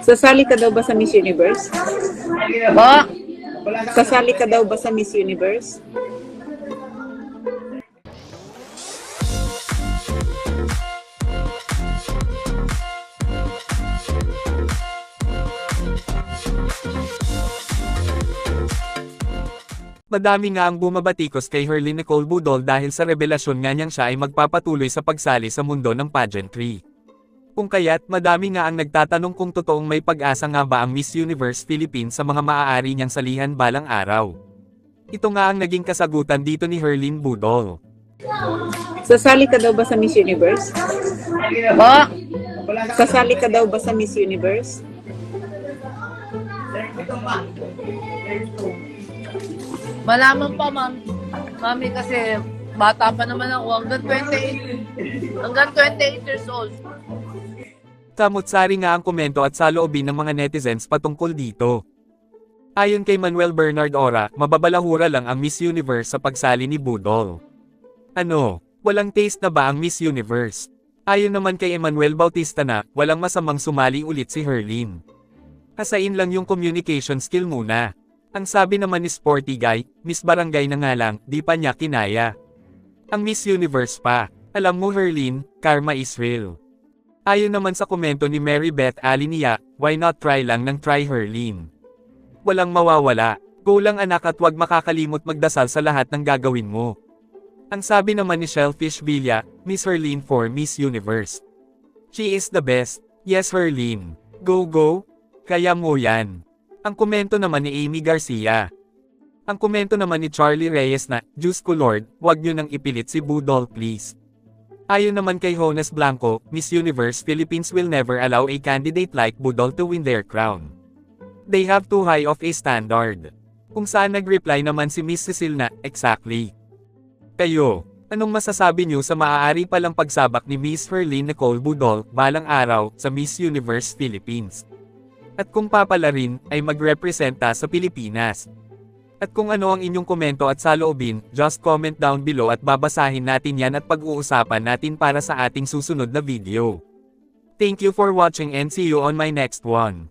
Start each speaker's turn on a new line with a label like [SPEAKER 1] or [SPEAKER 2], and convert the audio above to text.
[SPEAKER 1] Sasali ka daw ba sa Miss Universe?
[SPEAKER 2] Ba?
[SPEAKER 1] Sasali ka daw ba sa Miss Universe?
[SPEAKER 3] Madami nga ang bumabatikos kay Herlyn Nicole Budol dahil sa revelasyon nga niyang siya ay magpapatuloy sa pagsali sa mundo ng pageantry. Kung kaya't madami nga ang nagtatanong kung totoong may pag-asa nga ba ang Miss Universe Philippines sa mga maaari niyang salihan balang araw. Ito nga ang naging kasagutan dito ni Herlyn Budol.
[SPEAKER 1] Sasali ka daw ba sa Miss Universe?
[SPEAKER 2] Ba?
[SPEAKER 1] Sasali ka daw ba sa Miss Universe?
[SPEAKER 2] Malaman pa, ma'am. Mami, kasi bata pa naman ako. Hanggang 28 years old.
[SPEAKER 3] Samut-sari nga ang komento at saloobin ng mga netizens patungkol dito. Ayon kay Manuel Bernard Ora, mababalahura lang ang Miss Universe sa pagsali ni Budol. Ano, walang taste na ba ang Miss Universe? Ayon naman kay Emmanuel Bautista na, walang masamang sumali ulit si Herlyn. Kasain lang yung communication skill muna. Ang sabi naman ni Sporty Guy, Miss Barangay na nga lang, di pa niya kinaya. Ang Miss Universe pa, alam mo Herlyn, karma is real. Ayon naman sa komento ni Mary Beth Alinia, why not try lang ng try Herlyn? Walang mawawala, go lang anak at wag makakalimot magdasal sa lahat ng gagawin mo. Ang sabi naman ni Shellfish Villa, Miss Herlyn for Miss Universe. She is the best, yes Herlyn. Go go, kaya mo yan. Ang komento naman ni Amy Garcia. Ang komento naman ni Charlie Reyes na, Diyos ko Lord, wag nyo nang ipilit si Budol please. Ayon naman kay Jonas Blanco, Miss Universe Philippines will never allow a candidate like Budol to win their crown. They have too high of a standard. Kung saan nag-reply naman si Miss Cecil na, exactly. Kayo, anong masasabi nyo sa maaari palang pagsabak ni Miss Herlyn Nicole Budol balang araw sa Miss Universe Philippines? At kung papala rin, ay magrepresenta sa Pilipinas. At kung ano ang inyong komento at saloobin, just comment down below at babasahin natin yan at pag-uusapan natin para sa ating susunod na video. Thank you for watching and see you on my next one.